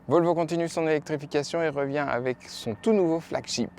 Volvo continue son électrification et revient avec son tout nouveau flagship.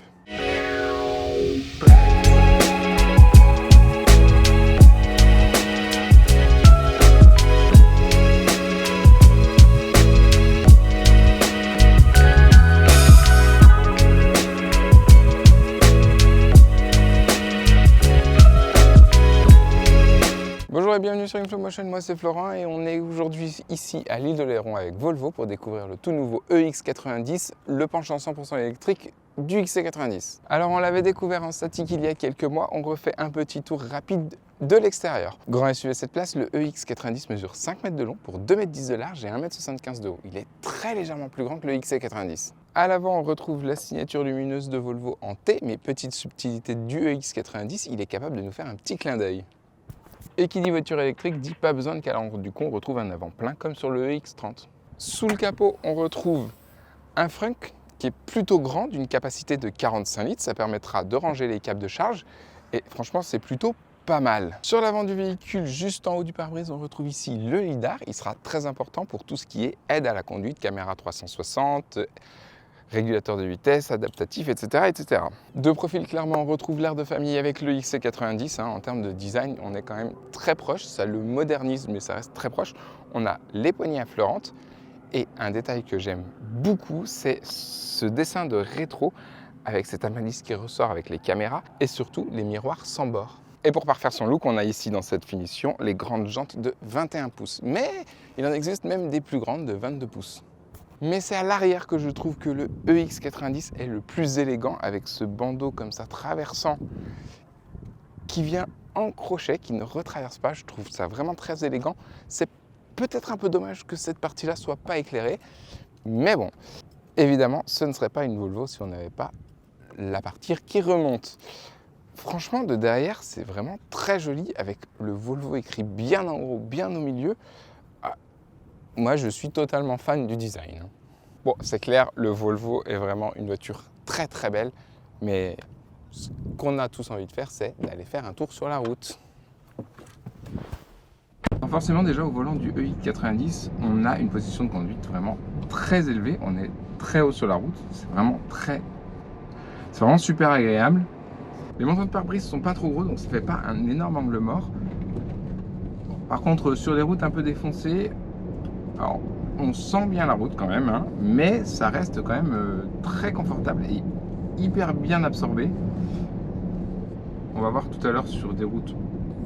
Bonjour et bienvenue sur InfluMotion, moi c'est Florent et on est aujourd'hui ici à l'île de Léron avec Volvo pour découvrir le tout nouveau EX90, le penchant 100% électrique du XC90. Alors on l'avait découvert en statique il y a quelques mois, on refait un petit tour rapide de l'extérieur. Grand SUV 7 places, le EX90 mesure 5 mètres de long pour 2,10 m de large et 1,75 m de haut. Il est très légèrement plus grand que le XC90. À l'avant, on retrouve la signature lumineuse de Volvo en T, mais petite subtilité du EX90, il est capable de nous faire un petit clin d'œil. Et qui dit voiture électrique dit pas besoin de calandre, du coup on retrouve un avant plein comme sur le EX30. Sous le capot, on retrouve un frunk qui est plutôt grand, d'une capacité de 45 litres, ça permettra de ranger les câbles de charge et franchement c'est plutôt pas mal. Sur l'avant du véhicule, juste en haut du pare-brise, on retrouve ici le lidar, il sera très important pour tout ce qui est aide à la conduite, caméra 360, régulateur de vitesse, adaptatif, etc., etc. De profil, clairement, on retrouve l'air de famille avec le XC90. En termes de design, on est quand même très proche. Ça le modernise, mais ça reste très proche. On a les poignées affleurantes. Et un détail que j'aime beaucoup, c'est ce dessin de rétro avec cette analyse qui ressort avec les caméras et surtout les miroirs sans bord. Et pour parfaire son look, on a ici dans cette finition les grandes jantes de 21 pouces. Mais il en existe même des plus grandes de 22 pouces. Mais c'est à l'arrière que je trouve que le EX90 est le plus élégant avec ce bandeau comme ça traversant qui vient en crochet, qui ne retraverse pas. Je trouve ça vraiment très élégant. C'est peut-être un peu dommage que cette partie-là soit pas éclairée, mais bon, évidemment, ce ne serait pas une Volvo si on n'avait pas la partie qui remonte. Franchement, de derrière, c'est vraiment très joli avec le Volvo écrit bien en haut, bien au milieu. Moi, je suis totalement fan du design. Bon, c'est clair, le Volvo est vraiment une voiture très très belle, mais ce qu'on a tous envie de faire, c'est d'aller faire un tour sur la route. Alors forcément, déjà au volant du EX90, on a une position de conduite vraiment très élevée. On est très haut sur la route, c'est vraiment super agréable. Les montants de pare-brise sont pas trop gros, donc ça fait pas un énorme angle mort. Bon, par contre, sur les routes un peu défoncées, alors, on sent bien la route quand même, mais ça reste quand même très confortable et hyper bien absorbé. On va voir tout à l'heure sur des routes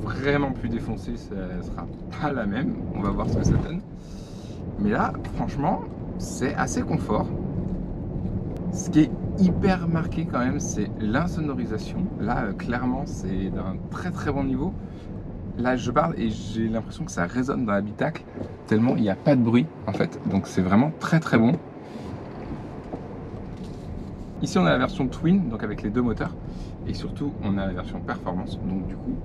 vraiment plus défoncées, ça ne sera pas la même. On va voir ce que ça donne. Mais là, franchement, c'est assez confort. Ce qui est hyper marqué quand même, c'est l'insonorisation. Là, clairement, c'est d'un très très bon niveau. Là, je parle et j'ai l'impression que ça résonne dans l'habitacle, tellement il n'y a pas de bruit en fait. Donc c'est vraiment très très bon. Ici, on a la version Twin, donc avec les deux moteurs. Et surtout, on a la version Performance. Donc du coup,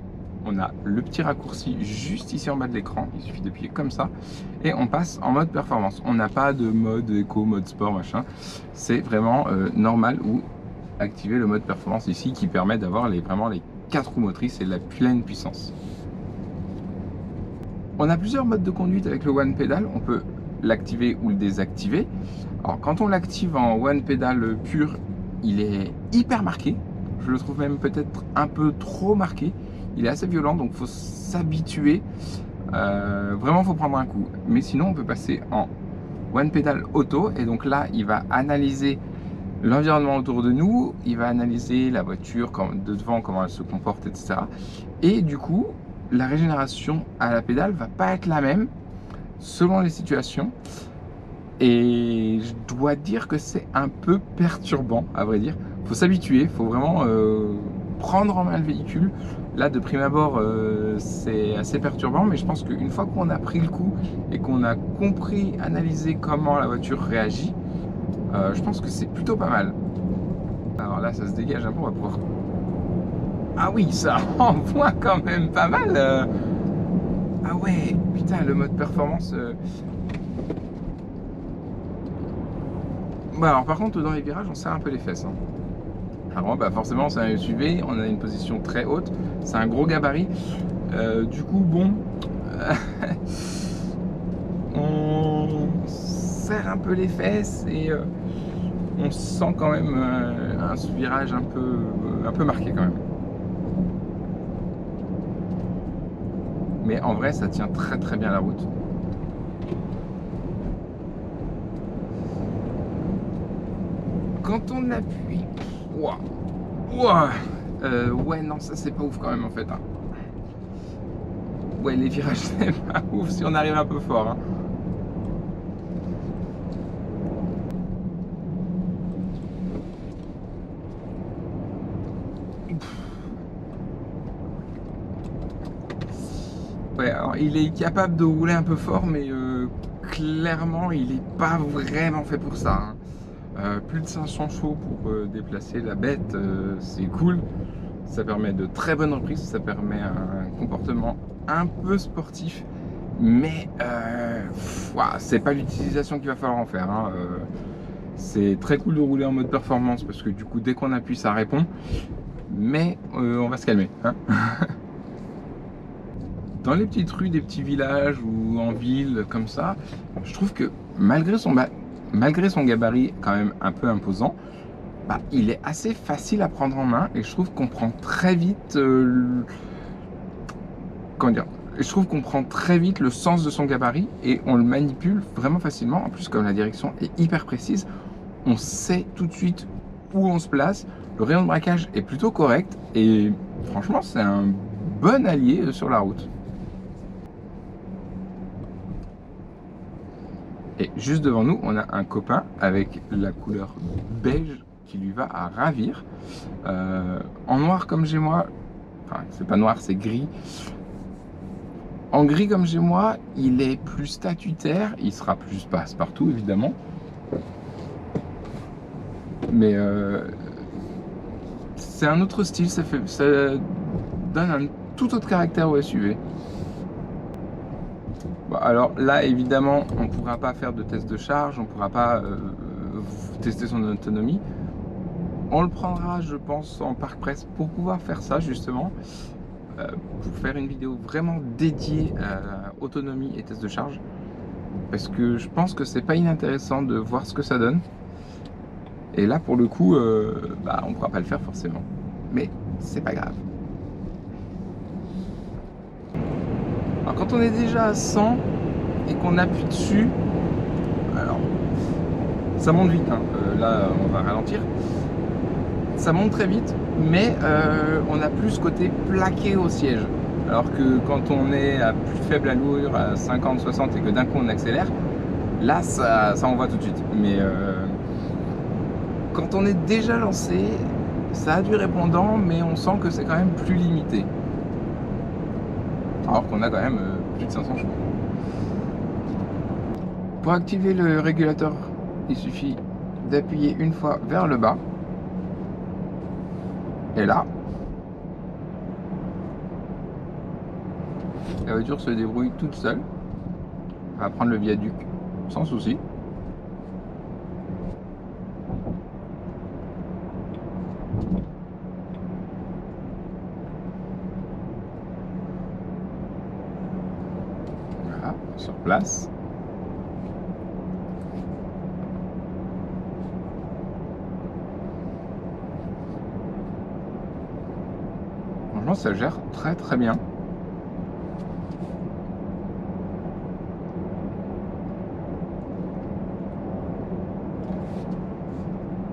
on a le petit raccourci juste ici en bas de l'écran. Il suffit d'appuyer comme ça. Et on passe en mode Performance. On n'a pas de mode éco, mode sport, machin. C'est vraiment normal ou activer le mode Performance ici qui permet d'avoir vraiment les 4 roues motrices et la pleine puissance. On a plusieurs modes de conduite avec le One Pedal, on peut l'activer ou le désactiver. Alors quand on l'active en One Pedal pur, il est hyper marqué, je le trouve même peut-être un peu trop marqué. Il est assez violent, donc il faut s'habituer, vraiment il faut prendre un coup. Mais sinon on peut passer en One Pedal Auto, et donc là il va analyser l'environnement autour de nous, il va analyser la voiture de devant, comment elle se comporte, etc. Et du coup, la régénération à la pédale va pas être la même selon les situations et je dois dire que c'est un peu perturbant à vrai dire. Faut s'habituer, il faut vraiment prendre en main le véhicule. Là de prime abord c'est assez perturbant, mais je pense qu'une fois qu'on a pris le coup et qu'on a compris, analysé comment la voiture réagit, je pense que c'est plutôt pas mal. Alors là ça se dégage un peu, on va pouvoir... Ah oui, ça envoie quand même pas mal. Ah ouais, putain, le mode performance. Bon, alors par contre, dans les virages, on serre un peu les fesses. Alors bah, forcément, c'est un SUV, on a une position très haute, c'est un gros gabarit. Du coup, bon, serre un peu les fesses et on sent quand même un virage un peu marqué quand même. Mais en vrai, ça tient très très bien la route. Quand on appuie... Ouah. Ouah. Ouais, non, ça c'est pas ouf quand même en fait. Hein. Ouais, les virages c'est pas ouf si on arrive un peu fort. Hein. Ouais, alors il est capable de rouler un peu fort, mais clairement il est pas vraiment fait pour ça. Hein. Plus de 500 chevaux pour déplacer la bête, c'est cool. Ça permet de très bonnes reprises, ça permet un comportement un peu sportif, mais c'est pas l'utilisation qu'il va falloir en faire. Hein. C'est très cool de rouler en mode performance parce que du coup dès qu'on appuie ça répond, mais on va se calmer. Hein. Dans les petites rues des petits villages ou en ville comme ça, je trouve que malgré son gabarit quand même un peu imposant, bah, il est assez facile à prendre en main et je trouve qu'on prend très vite je trouve qu'on prend très vite le sens de son gabarit et on le manipule vraiment facilement. En plus, comme la direction est hyper précise, on sait tout de suite où on se place. Le rayon de braquage est plutôt correct et franchement, c'est un bon allié sur la route. Et juste devant nous, on a un copain avec la couleur beige qui lui va à ravir. En noir comme j'ai moi, enfin c'est pas noir, c'est gris. En gris comme chez moi, il est plus statutaire, il sera plus passe-partout évidemment. Mais c'est un autre style, ça donne un tout autre caractère au SUV. Bon, alors là évidemment on ne pourra pas faire de test de charge, on ne pourra pas tester son autonomie. On le prendra je pense en parc presse pour pouvoir faire ça justement. Pour faire une vidéo vraiment dédiée à autonomie et test de charge parce que je pense que c'est pas inintéressant de voir ce que ça donne et là pour le coup on pourra pas le faire forcément mais c'est pas grave. Alors quand on est déjà à 100 et qu'on appuie dessus, alors ça monte vite hein. Là on va ralentir, ça monte très vite mais on a plus ce côté plaqué au siège. Alors que quand on est à plus faible allure, à 50-60 et que d'un coup on accélère, là ça envoie tout de suite. Mais quand on est déjà lancé, ça a du répondant, mais on sent que c'est quand même plus limité. Alors qu'on a quand même plus de 500 chevaux. Pour activer le régulateur, il suffit d'appuyer une fois vers le bas. Et là, la voiture se débrouille toute seule. Elle va prendre le viaduc sans souci. Voilà, sur place. Franchement, ça gère très très bien.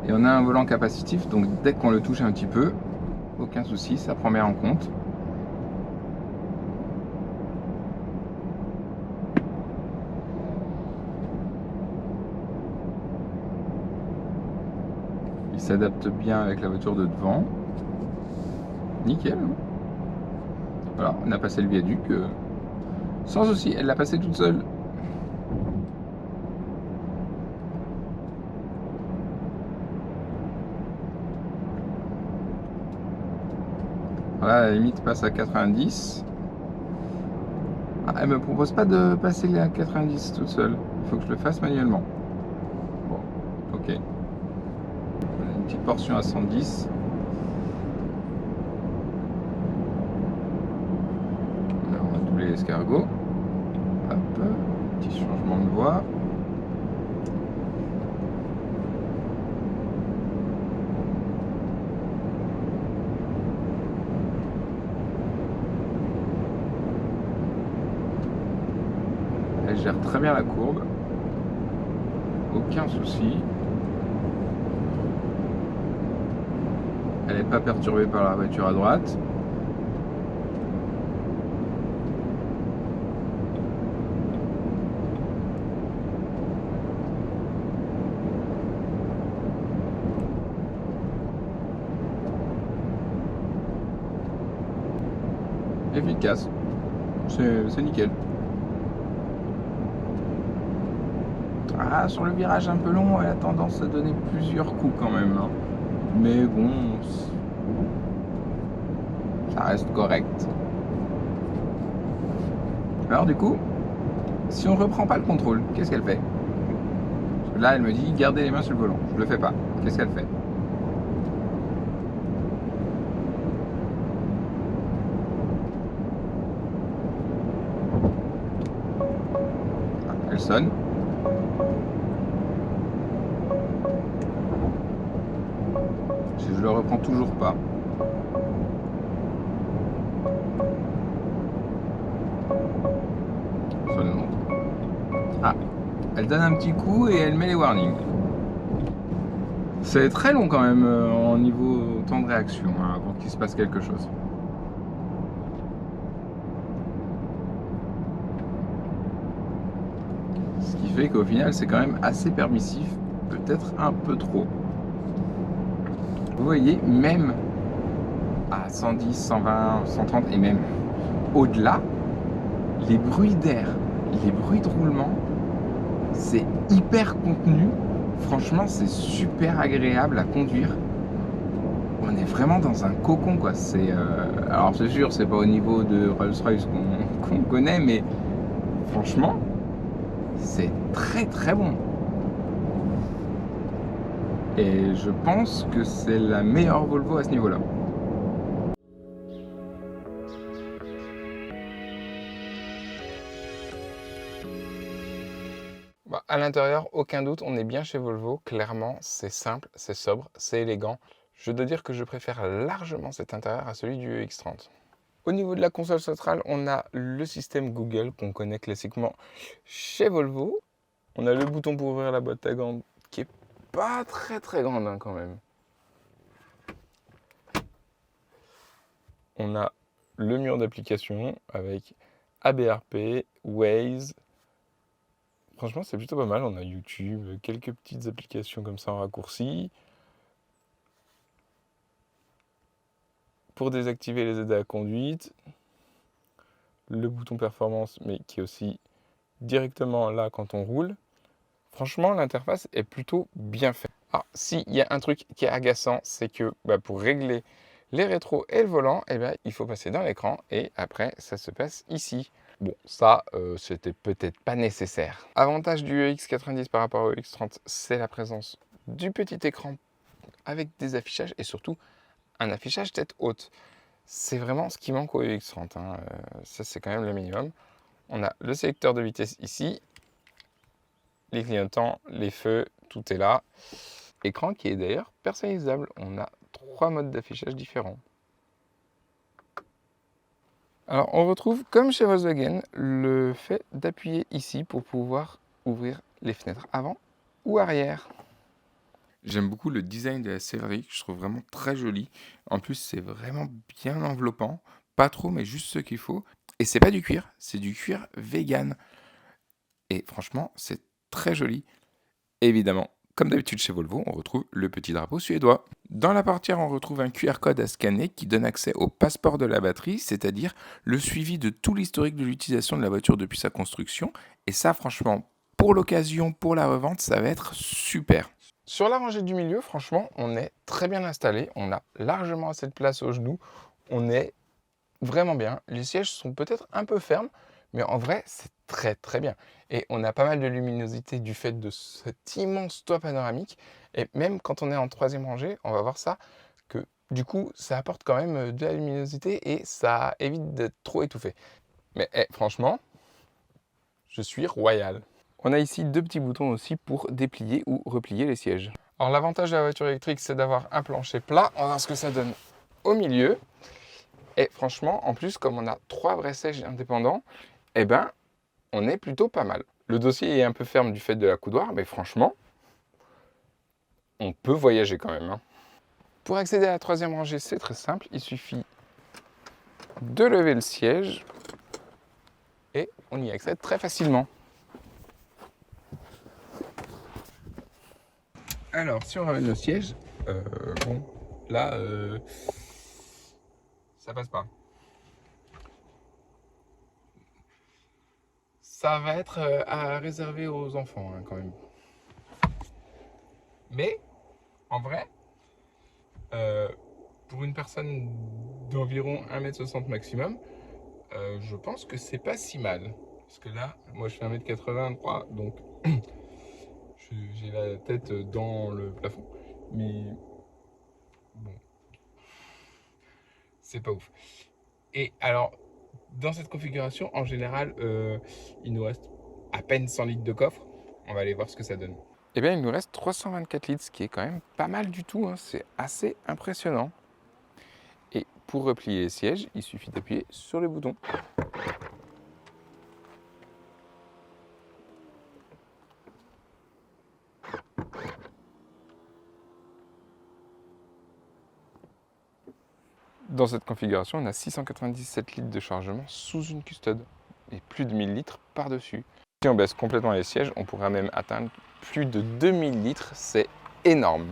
Et on a un volant capacitif, donc dès qu'on le touche un petit peu, aucun souci, ça prend bien en compte. Il s'adapte bien avec la voiture de devant. Nickel. Voilà, on a passé le viaduc sans souci, elle l'a passé toute seule. Voilà, la limite passe à 90. Ah, elle me propose pas de passer à 90 toute seule. Il faut que je le fasse manuellement. Bon, ok. On a une petite portion à 110. Là, on va doubler l'escargot. Hop, petit changement de voie. gère très bien la courbe. Aucun souci. Elle n'est pas perturbée par la voiture à droite. Efficace. C'est nickel. Ah, sur le virage un peu long, elle a tendance à donner plusieurs coups quand même. Hein. Mais bon, ça reste correct. Alors du coup, si on reprend pas le contrôle, qu'est-ce qu'elle fait? Parce que là, elle me dit gardez les mains sur le volant. Je le fais pas. Qu'est-ce qu'elle fait? Elle sonne. Si je le reprends toujours pas. Ça le montre. Ah, elle donne un petit coup et elle met les warnings. C'est très long quand même en niveau temps de réaction hein, avant qu'il se passe quelque chose. Ce qui fait qu'au final c'est quand même assez permissif, peut-être un peu trop. Vous voyez, même à 110, 120, 130 et même au-delà, les bruits d'air, les bruits de roulement, c'est hyper contenu. Franchement, c'est super agréable à conduire. On est vraiment dans un cocon, quoi. Alors c'est sûr, c'est pas au niveau de Rolls-Royce qu'on connaît, mais franchement, c'est très très bon. Et je pense que c'est la meilleure Volvo à ce niveau-là. Bah, à l'intérieur, aucun doute, on est bien chez Volvo. Clairement, c'est simple, c'est sobre, c'est élégant. Je dois dire que je préfère largement cet intérieur à celui du EX30. Au niveau de la console centrale, on a le système Google qu'on connaît classiquement chez Volvo. On a le bouton pour ouvrir la boîte à gants qui est pas très très grande hein, quand même. On a le mur d'application avec ABRP, Waze. Franchement, c'est plutôt pas mal. On a YouTube, quelques petites applications comme ça en raccourci. Pour désactiver les aides à la conduite, le bouton performance, mais qui est aussi directement là quand on roule. Franchement, l'interface est plutôt bien faite. Alors, s'il y a un truc qui est agaçant, c'est que pour régler les rétros et le volant, il faut passer dans l'écran et après, ça se passe ici. Bon, ça, c'était peut-être pas nécessaire. Avantage du EX90 par rapport au EX30, c'est la présence du petit écran avec des affichages et surtout un affichage tête haute. C'est vraiment ce qui manque au EX30. Hein. Ça, c'est quand même le minimum. On a le sélecteur de vitesse ici, les clignotants, les feux, tout est là. Écran qui est d'ailleurs personnalisable. On a 3 modes d'affichage différents. Alors, on retrouve, comme chez Volkswagen, le fait d'appuyer ici pour pouvoir ouvrir les fenêtres avant ou arrière. J'aime beaucoup le design de la sellerie, que je trouve vraiment très joli. En plus, c'est vraiment bien enveloppant. Pas trop, mais juste ce qu'il faut. Et c'est pas du cuir, c'est du cuir vegan. Et franchement, c'est très joli. Évidemment, comme d'habitude chez Volvo, on retrouve le petit drapeau suédois. Dans la portière, on retrouve un QR code à scanner qui donne accès au passeport de la batterie, c'est-à-dire le suivi de tout l'historique de l'utilisation de la voiture depuis sa construction. Et ça, franchement, pour l'occasion, pour la revente, ça va être super. Sur la rangée du milieu, franchement, on est très bien installé. On a largement assez de place aux genoux. On est vraiment bien. Les sièges sont peut-être un peu fermes, mais en vrai, c'est très très bien. Et on a pas mal de luminosité du fait de cet immense toit panoramique. Et même quand on est en troisième rangée, on va voir ça, que du coup, ça apporte quand même de la luminosité et ça évite d'être trop étouffé. Mais franchement, je suis royal. On a ici 2 petits boutons aussi pour déplier ou replier les sièges. Alors l'avantage de la voiture électrique, c'est d'avoir un plancher plat. On va voir ce que ça donne au milieu. Et franchement, en plus, comme on a 3 vrais sièges indépendants, on est plutôt pas mal. Le dossier est un peu ferme du fait de la coudoir, mais franchement, on peut voyager quand même, hein. Pour accéder à la troisième rangée, c'est très simple. Il suffit de lever le siège et on y accède très facilement. Alors, si on ramène le siège, bon, là, ça passe pas. Ça va être à réserver aux enfants, hein, quand même. Mais, en vrai, pour une personne d'environ 1m60 maximum, je pense que c'est pas si mal. Parce que là, moi je fais 1m83, donc j'ai la tête dans le plafond. Mais bon, c'est pas ouf. Et alors, dans cette configuration, en général, il nous reste à peine 100 litres de coffre. On va aller voir ce que ça donne. Eh bien, il nous reste 324 litres, ce qui est quand même pas mal du tout, hein. C'est assez impressionnant. Et pour replier les sièges, il suffit d'appuyer sur le bouton. Dans cette configuration, on a 697 litres de chargement sous une custode et plus de 1000 litres par-dessus. Si on baisse complètement les sièges, on pourra même atteindre plus de 2000 litres, c'est énorme.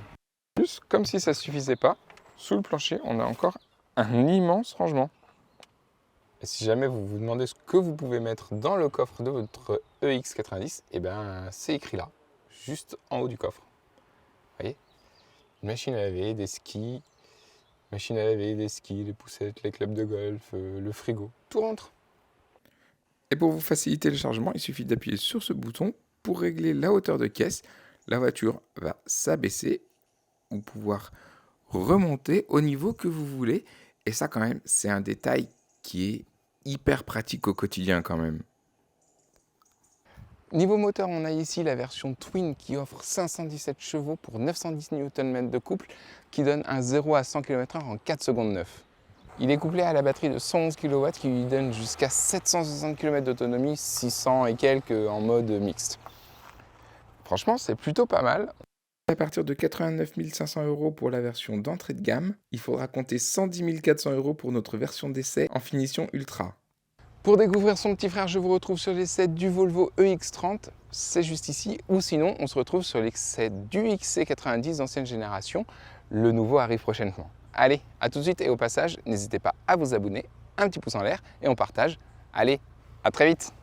Plus, comme si ça ne suffisait pas, sous le plancher, on a encore un immense rangement. Et si jamais vous vous demandez ce que vous pouvez mettre dans le coffre de votre EX90, eh ben, c'est écrit là, juste en haut du coffre. Vous voyez? Une machine à laver, des skis, machine à laver, des skis, les poussettes, les clubs de golf, le frigo, tout rentre. Et pour vous faciliter le chargement, il suffit d'appuyer sur ce bouton pour régler la hauteur de caisse. La voiture va s'abaisser ou pouvoir remonter au niveau que vous voulez. Et ça quand même, c'est un détail qui est hyper pratique au quotidien quand même. Niveau moteur, on a ici la version Twin qui offre 517 chevaux pour 910 Nm de couple qui donne un 0 à 100 km/h en 4 secondes 9. Il est couplé à la batterie de 111 kW qui lui donne jusqu'à 760 km d'autonomie, 600 et quelques en mode mixte. Franchement, c'est plutôt pas mal. À partir de 89 500 € pour la version d'entrée de gamme, il faudra compter 110 400 € pour notre version d'essai en finition ultra. Pour découvrir son petit frère, je vous retrouve sur l'essai du Volvo EX30, c'est juste ici, ou sinon on se retrouve sur l'essai du XC90 d'ancienne génération. Le nouveau arrive prochainement. Allez, à tout de suite et au passage, n'hésitez pas à vous abonner, un petit pouce en l'air et on partage. Allez, à très vite!